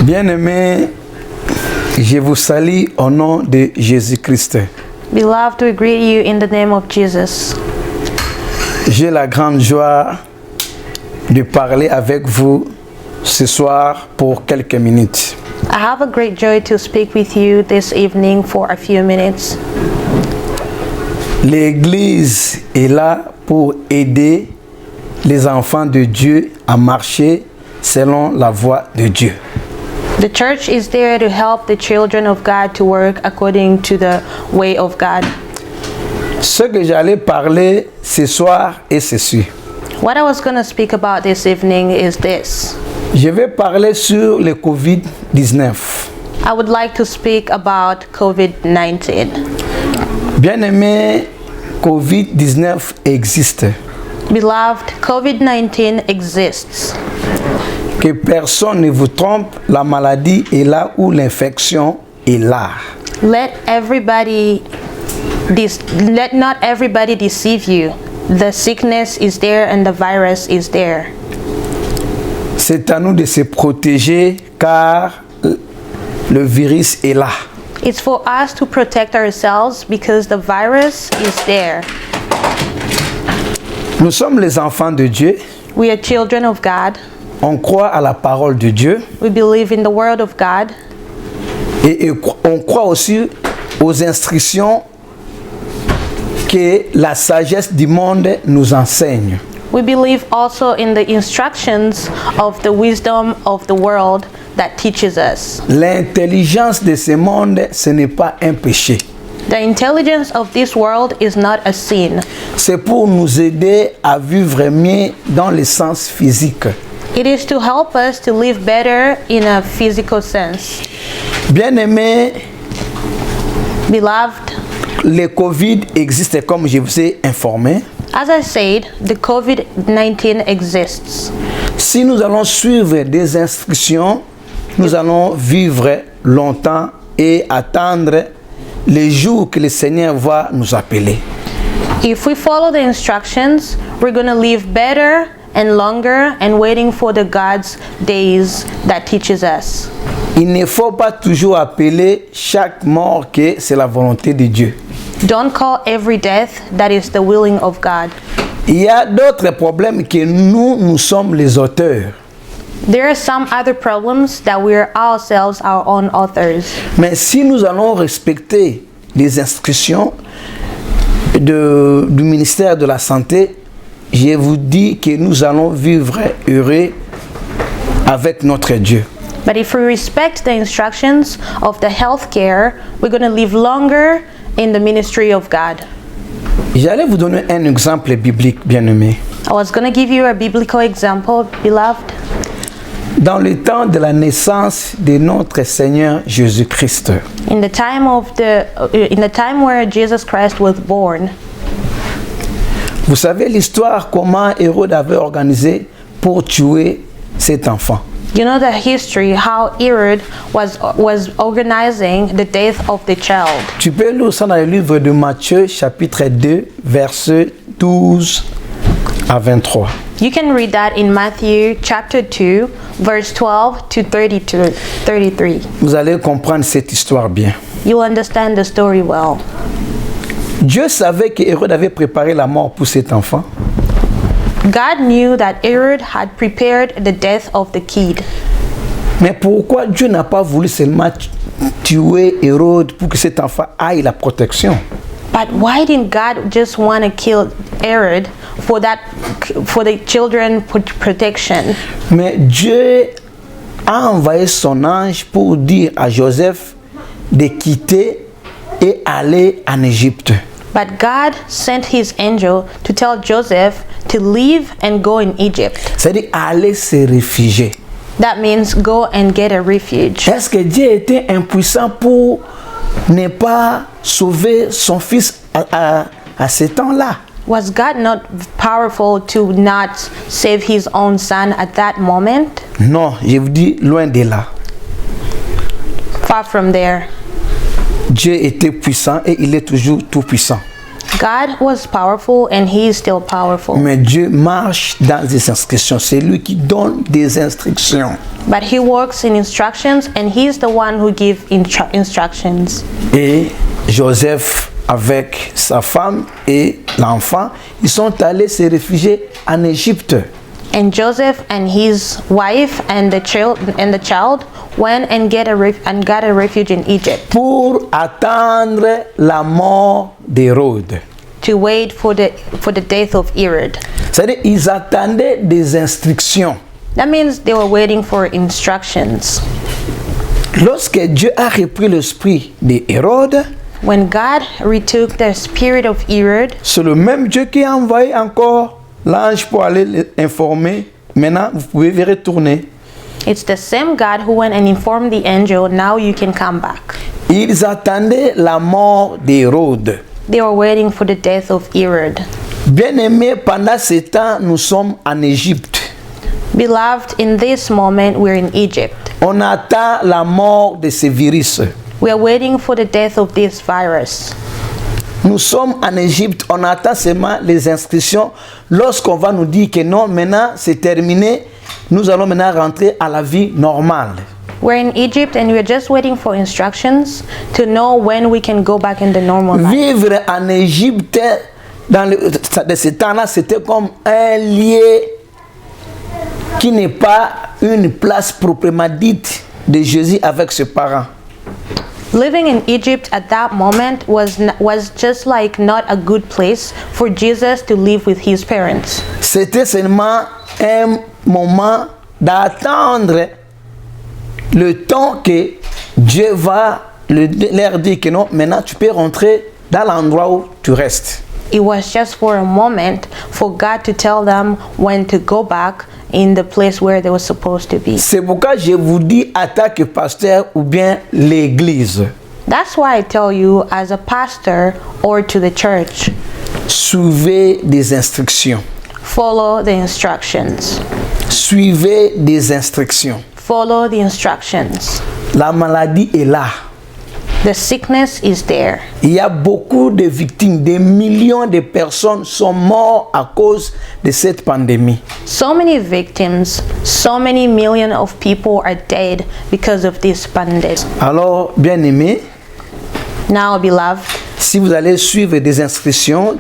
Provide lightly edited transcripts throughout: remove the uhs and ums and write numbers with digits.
Bien-aimés, je vous salue au nom de Jésus-Christ. Beloved, we greet you in the name of Jesus. J'ai la grande joie de parler avec vous ce soir pour quelques minutes. I have a great joy to speak with you this evening for a few minutes. L'Église est là pour aider les enfants de Dieu à marcher selon la voie de Dieu. The church is there to help the children of God to work according to the way of God. Ce que j'allais parler ce soir est ceci. What I was going to speak about this evening is this. Je vais parler sur le COVID-19. I would like to speak about COVID-19. Bien-aimé, COVID-19 existe. Beloved, COVID-19 exists. Que personne ne vous trompe, la maladie est là où l'infection est là. Let not everybody deceive you. The sickness is there and the virus is there. C'est à nous de se protéger car le virus est là. It's for us to protect ourselves because the virus is there. Nous sommes les enfants de Dieu. We are children of God. On croit à la parole de Dieu. We believe in the word of God. Et on croit aussi aux instructions que la sagesse du monde nous enseigne. We believe also in the instructions of the wisdom of the world that teaches us. L'intelligence de ce monde, ce n'est pas un péché. The intelligence of this world is not a sin. C'est pour nous aider à vivre mieux dans le sens physique. It is to help us to live better in a physical sense. Bien-aimés, Beloved, le Covid existe comme je vous ai informé. as I said, the COVID-19 exists. Si nous allons suivre des instructions, nous allons vivre longtemps et attendre les jours que le Seigneur va nous appeler. If we follow the instructions, we're going to live better and longer and waiting for the God's days that teaches us. Il ne faut pas toujours appeler chaque mort que c'est la volonté de Dieu. Don't call every death that is the willing of God. Il y a d'autres problèmes que nous sommes les auteurs. There are some other problems that we are ourselves our own authors. Mais si nous allons respecter les instructions du ministère de la Santé, je vous dis que nous allons vivre heureux avec notre Dieu. But if we respect the instructions of the healthcare, we're going to live longer in the ministry of God. J'allais vous donner un exemple biblique, bien-aimé. I was going to give you a biblical example, beloved. Dans le temps de la naissance de notre Seigneur Jésus-Christ, In the time where Jesus Christ was born, vous savez l'histoire comment Hérode avait organisé pour tuer cet enfant. you know the history how Herod was organizing the death of the child. Tu peux lire ça dans le livre de Matthieu, chapitre 2, versets 12 à 23. You can read that in Matthew chapter 2, verse 12 to 33. Vous allez comprendre cette histoire bien. You'll understand the story well. Dieu savait que Hérode avait préparé la mort pour cet enfant. God knew that Herod had prepared the death of the kid. Mais pourquoi Dieu n'a pas voulu seulement tuer Hérode pour que cet enfant aille la protection? But why didn't God just want to kill Herod for the children protection? Mais Dieu a envoyé son ange pour dire à Joseph de quitter et aller en Égypte. But God sent his angel to tell Joseph to leave and go in Egypt. C'est-à-dire aller se réfugier. That means go and get a refuge. Est-ce que Dieu était impuissant pour ne pas sauver son fils à ce temps-là? Was God not powerful to not save his own son at that moment? Non, je vous dis loin de là. Far from there. Dieu était puissant et il est toujours tout puissant. God was powerful and he is still powerful. Mais Dieu marche dans des instructions. C'est lui qui donne des instructions. But he works in instructions and he's the one who gives instructions. Et Joseph, avec sa femme et l'enfant, ils sont allés se réfugier en Égypte. And Joseph and his wife and the child went and got a refuge in Egypt. Pour attendre la mort d'Hérode. To wait for the death of Herod. C'est-à-dire ils attendaient des instructions. That means they were waiting for instructions. Lorsque Dieu a repris l'esprit d'Hérode, When God retook the spirit of Herod, c'est le même Dieu qui a envoyé encore l'ange pour aller l'informer. Maintenant, vous pouvez retourner. it's the same God who went and informed the angel, now you can come back. Ils attendaient la mort d'Hérode. They were waiting for the death of Herod. Bien-aimés, pendant ce temps, nous sommes en Égypte. Beloved, in this moment we're in Egypt. On attend la mort de ce virus. We are waiting for the death of this virus. Nous sommes en Égypte, on attend seulement les instructions. Lorsqu'on va nous dire que non, maintenant c'est terminé, nous allons maintenant rentrer à la vie normale. We're in Egypt and we're just waiting for instructions to know when we can go back in the normal life. Vivre en Égypte, de ce temps-là, c'était comme un lieu qui n'est pas une place proprement dite de Jésus avec ses parents. Living in Egypt at that moment was just like not a good place for Jesus to live with his parents. C'était seulement un moment d'attendre le temps que Dieu va leur dire que non, maintenant tu peux rentrer dans l'endroit où tu restes. It was just for a moment for God to tell them when to go back in the place where they were supposed to be. C'est pourquoi je vous dis en tant que pasteur ou bien l'église. That's why I tell you as a pastor or to the church, Suivez des instructions. follow the instructions. Suivez des instructions. Follow the instructions. La maladie est là. The sickness is there. Il y a beaucoup de victimes, des millions de personnes sont mortes à cause de cette pandémie. So many victims, so many million of people are dead because of this pandemic. Alors, bien-aimés, Now, beloved, si vous allez suivre des instructions,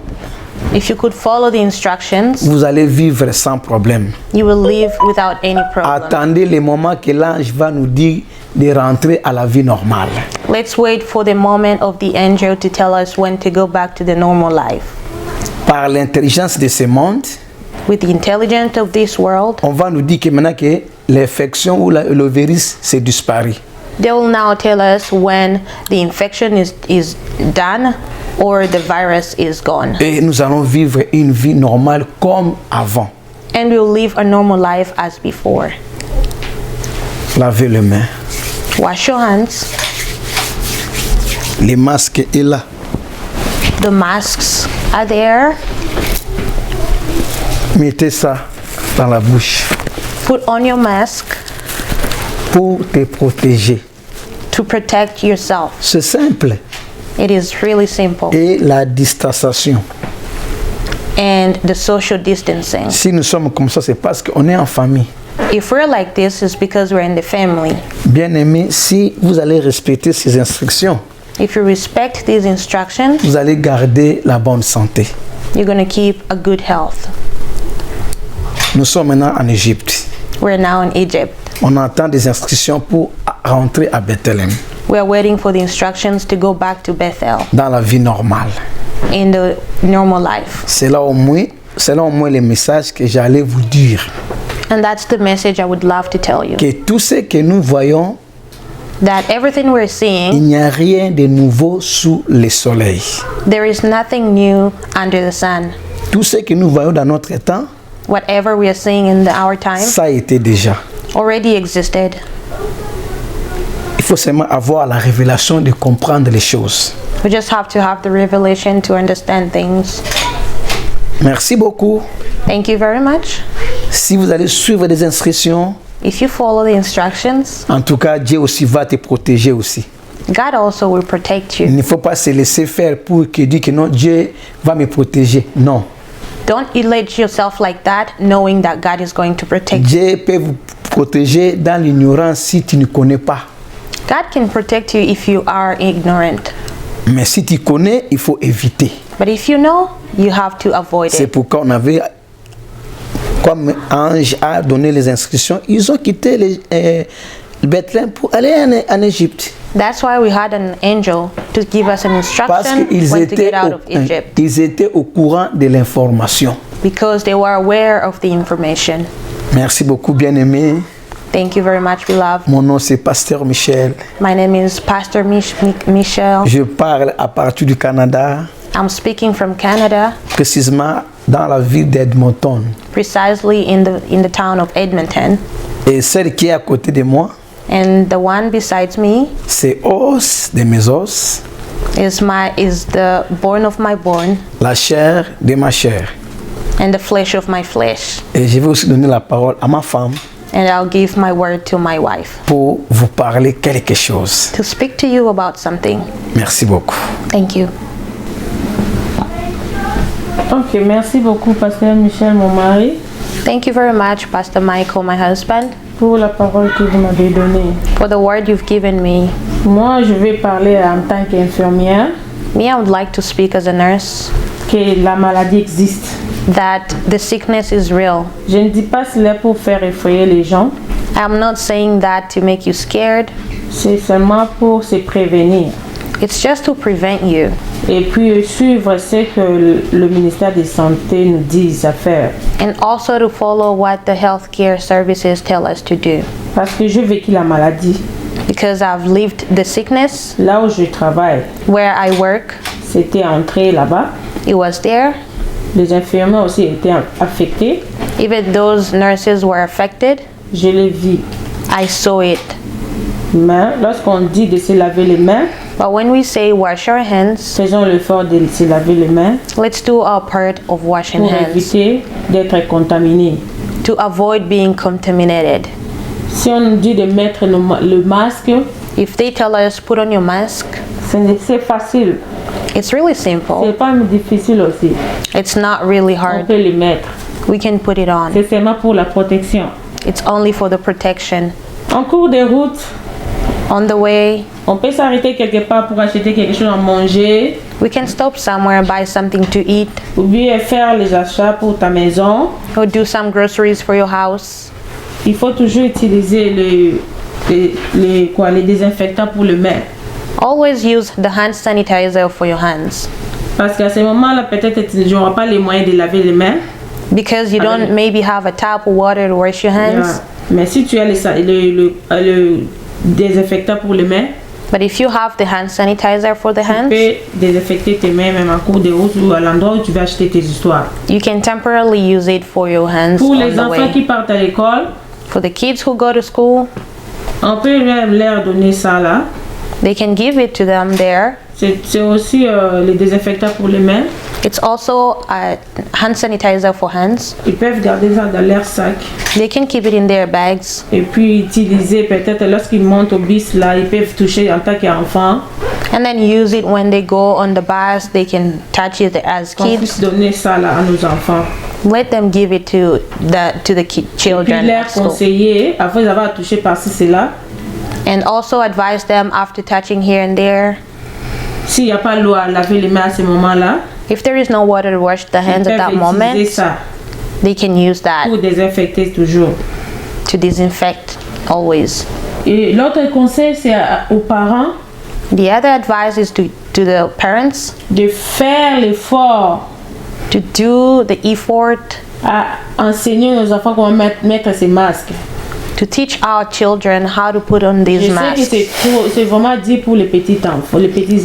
if you could follow the instructions, vous allez vivre sans problème. you will live without any problem. Attendez le moment que l'ange va nous dire de rentrer à la vie normale. Let's wait for the moment of the angel to tell us when to go back to the normal life. Par l'intelligence de ce monde, With the intelligence of this world, on va nous dire que maintenant que l'infection ou le virus s'est disparu. they will now tell us when the infection is done or the virus is gone. Et nous allons vivre une vie normale comme avant. And we'll live a normal life as before. Lavez les mains. Wash your hands. Les masques est là. The masks are there. Mettez ça dans la bouche Put on your mask pour te protéger. to protect yourself. C'est simple. It is really simple. Et la distanciation. And the social distancing. Si nous sommes comme ça, c'est parce qu'on est en famille. If we're like this, it's because we're in the family. Bien-aimés, si vous allez respecter ces instructions, If you respect these instructions, vous allez garder la bonne santé. you're going to keep a good health. Nous sommes maintenant en Égypte. We're now in Egypt. On attend des instructions pour rentrer à Bethléem, We are waiting for the instructions to go back to Bethel dans la vie normale. in the normal life. C'est là au moins le message que j'allais vous dire. And that's the message I would love to tell you. Que tout ce que nous voyons, That everything we're il seeing, n'y a rien de nouveau sous le soleil. there is nothing new under the sun. Tout ce que nous voyons dans notre temps, Whatever we are seeing in our time ça a été déjà. already existed. Il faut seulement avoir la révélation de comprendre les choses. We just have to have the revelation to understand things. Merci beaucoup. Thank you very much. Si vous allez suivre des instructions, If you follow the instructions, en tout cas, Dieu aussi va te protéger aussi. God also will protect Il you. ne faut pas se laisser faire pour que dire que non, Dieu va me protéger. Non. Don't let yourself like that, knowing that God is going to protect you. Dieu peut vous protéger dans l'ignorance si tu ne connais pas. God can protect you if you are ignorant. Mais si tu connais, il faut éviter. But if you know, you have to avoid C'est it. pourquoi on avait, comme Ange a donné les instructions, ils ont quitté Bethléem pour aller en Égypte. That's why we had an angel to give us an Parce instruction qu'ils when to get étaient, out of Egypt. ils étaient au courant de l'information. Because they were aware of the information. Merci beaucoup, bien-aimé. Thank you very much, beloved. Mon nom, c'est Pasteur Michel. My name is Pastor Michel. Je parle à partir du Canada, I'm speaking from Canada, précisément dans la ville d'Edmonton. precisely in the town of Edmonton. Et celle qui est à côté de moi, And the one besides me c'est os de mes os, is the bone of my bone la chair de ma chair. and the flesh of my flesh. Et je vais aussi donner la parole à ma femme And I'll give my word to my wife pour vous parler quelque chose. to speak to you about something. Merci beaucoup. Thank you. Ok, merci beaucoup, Pasteur Michel, mon mari, Thank you very much, Pastor Michael, my husband, pour la parole que vous m'avez donnée. for the word you've given me. Moi, je vais parler en tant qu'infirmière Me, I would like to speak as a nurse que la maladie existe. that the sickness is real. Je ne dis pas cela pour faire effrayer les gens, I'm not saying that to make you scared. c'est seulement pour se prévenir. It's just to prevent you Et puis suivre ce que le ministère de Santé nous dit à faire. and also to follow what the healthcare services tell us to do. Parce que j'ai vécu la maladie. Because I've lived the sickness Là où je travaille, where I work, c'était entré là-bas. it was there. Les infirmières aussi étaient affectés. Even those nurses were affected. Je l'ai vu. I saw it. Mais lorsqu'on dit de se laver les mains, But when we say wash our hands, faisons l'effort de se laver les mains let's do our part of washing pour hands éviter d'être contaminé. to avoid being contaminated. Si on nous dit de mettre le masque, If they tell us put on your mask, c'est facile. it's really C'est simple. pas difficile aussi. It's not really On hard. peut le mettre. We can put it on. C'est seulement pour la protection. It's only for the protection. En cours de route, On the way, on peut s'arrêter quelque part pour acheter quelque chose à manger we can stop somewhere and buy something to eat ou bien faire les achats pour ta maison. or do some groceries for your house. Il faut toujours utiliser les désinfectants pour le main. Always use the hand sanitizer for your hands Parce qu'à ce moment-là, peut-être tu n'auras pas les moyens de laver les mains. because you don't maybe have a tap of water to wash your hands. Mais si tu as le désinfectant pour les mains, But if you have the hand sanitizer for the tu hands, peux désinfecter tes mains même en cours de route ou à l'endroit où tu vas acheter tes histoires. you can temporarily use it for your hands Pour on les the enfants qui way. partent à l'école, For the kids who go to school, on peut même leur donner ça là. they can give it to them there. C'est aussi les désinfectants pour les mains. It's also a hand sanitizer for hands. Ils peuvent garder ça dans leur sac They can keep it in their bags et puis utiliser peut-être lorsqu'ils montent au bus là, ils peuvent toucher en tant qu'enfant. and then use it when they go on the bus. They can touch it as Qu'on kids. puisse donner ça là à nos enfants. Let them give it to the Puis children leur at school. conseiller, après avoir touché par-ci cela, And also advise them after touching here and there. s'il n'y a pas l'eau à laver les mains à ce moment-là, If there is no water to wash the ils hands at that peuvent utiliser moment, ça they can use that pour désinfecter toujours. to disinfect always. Et l'autre conseil, c'est aux parents The other advice is to the parents de faire l'effort to do the effort à enseigner nos enfants comment mettre ces masques. to teach our children how to put on Je these sais que masks. c'est vraiment dit pour les petits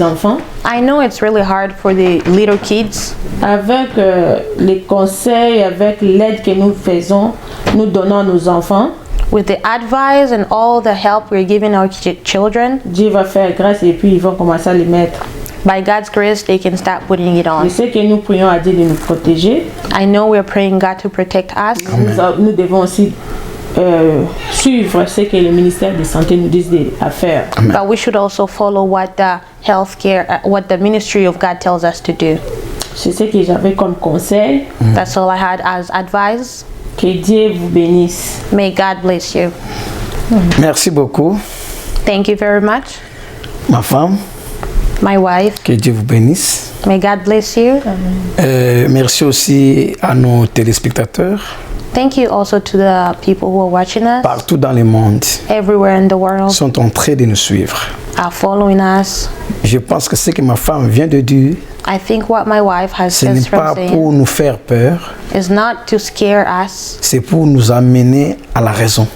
enfants. I know it's really hard for the little kids. Avec les conseils, avec l'aide que nous faisons, nous donnons à nos enfants, With the advice and all the help we're giving our children, Dieu va faire grâce et puis ils vont commencer à les mettre. by God's grace, they can start putting it Je on. sais que nous prions à Dieu de nous protéger. I know we're praying God to protect us, Nous devons aussi suivre ce que le ministère de Santé nous dit à faire. But we should also follow what the healthcare, what the ministry of God tells us to do. C'est ce que j'avais comme conseil. That's all I had as advice. Que Dieu vous bénisse. May God bless you. Merci beaucoup, Thank you very much. ma femme. My wife, Que Dieu vous bénisse. may God bless you. Merci aussi à nos téléspectateurs Thank you also to the people who are watching us partout dans le monde. everywhere in the world, Sont en train de nous suivre. are following us. Je pense que ce que ma femme vient de dire, I think what my wife has ce n'est just pas from pour saying nous faire peur, is not to scare us, c'est pour nous amener à la raison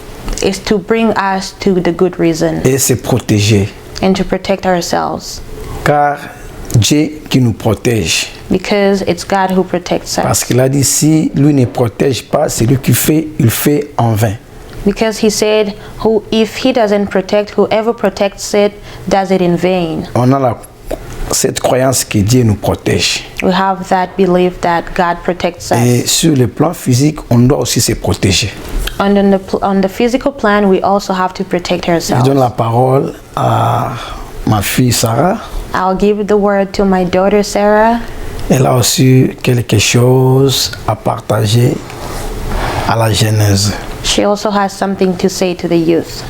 is to bring us to the good reason et se protéger. and to protect ourselves, Car Dieu qui nous protège. because it's God who protects Parce us. qu'il a dit, si lui ne protège pas, c'est lui qui fait, il fait en vain. Because he said, "Who, if he doesn't protect, whoever protects it does it in vain." On a cette croyance que Dieu nous protège. We have that belief that God protects Et us. sur le plan physique, on doit aussi se protéger. And on the physical plan, we also have to protect Je donne ourselves. la parole à ma fille Sarah. I'll give the word to my daughter Sarah. Elle a aussi quelque chose à partager à la Genèse. She also has something to say to the youth.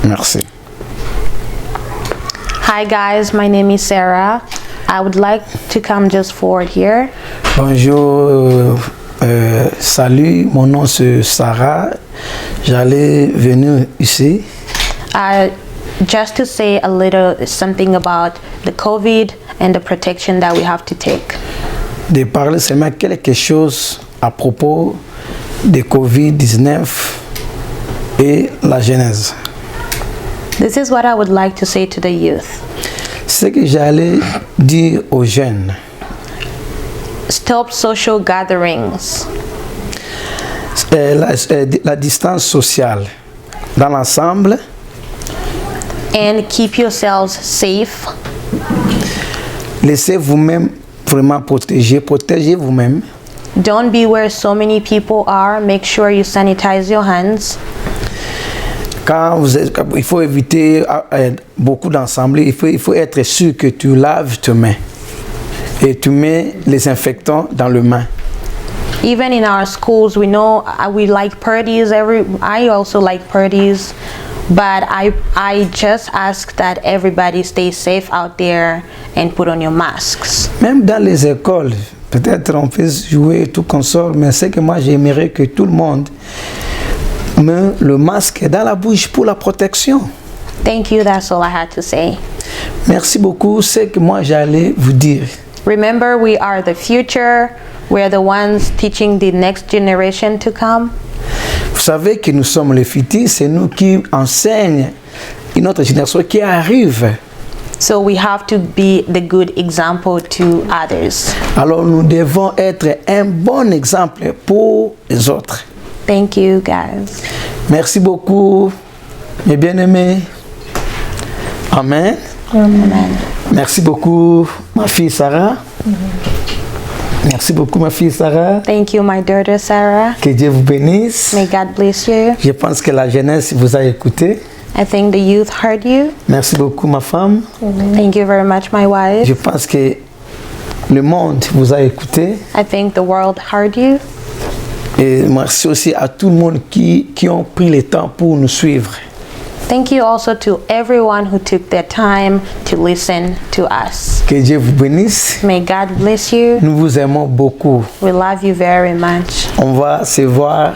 Merci. Hi guys, my name is Sarah. I would like to come just forward here. Bonjour, salut, mon nom c'est Sarah. J'allais venir ici Just to say a little something about the COVID and the protection that we have to take. de parler seulement quelque chose à propos de Covid-19 et la Genèse. This is what I would like to say to the youth. Ce que j'allais dire aux jeunes, Stop social gatherings. la distance sociale dans l'ensemble, And keep yourselves safe. laissez vous-même vraiment protéger, protégez vous-même. Don't be where so many people are. Make sure you sanitize your hands. Il faut éviter beaucoup d'ensemble, il faut être sûr que tu laves tes mains et tu mets les infectants dans le main. Even in our schools, we know we like parties. I also like parties, but I just ask that everybody stay safe out there and put on your masks. Même dans les écoles, peut-être on peut jouer tout consort, mais c'est que moi j'aimerais que tout le monde met le masque dans la bouche pour la protection. Thank you. That's all I had to say. Merci beaucoup, c'est que moi j'allais vous dire. Remember, we are the future. We are the ones teaching the next generation to come. Vous savez que nous sommes les futurs, c'est nous qui enseignent une autre génération qui arrive. So we have to be the good example to others. Alors nous devons être un bon exemple pour les autres. Thank you, guys. Merci beaucoup, mes bien-aimés. Amen. Amen. Merci beaucoup, ma fille Sarah. Merci beaucoup, ma fille Sarah. Thank you, my daughter Sarah. Que Dieu vous bénisse. May God bless you. Je pense que la jeunesse vous a écouté. I think the youth heard you. Merci beaucoup, ma femme. Thank you very much, my wife. Je pense que le monde vous a écouté. I think the world heard you. Et merci aussi à tout le monde qui ont pris le temps pour nous suivre. Thank you also to everyone who took their time to listen to us. Que Dieu vous bénisse. May God bless you. Nous vous aimons beaucoup. We love you very much. On va se voir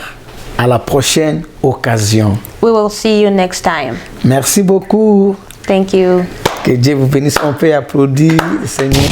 à la prochaine occasion. We will see you next time. Merci beaucoup. Thank you. Que Dieu vous bénisse. On peut applaudir le Seigneur.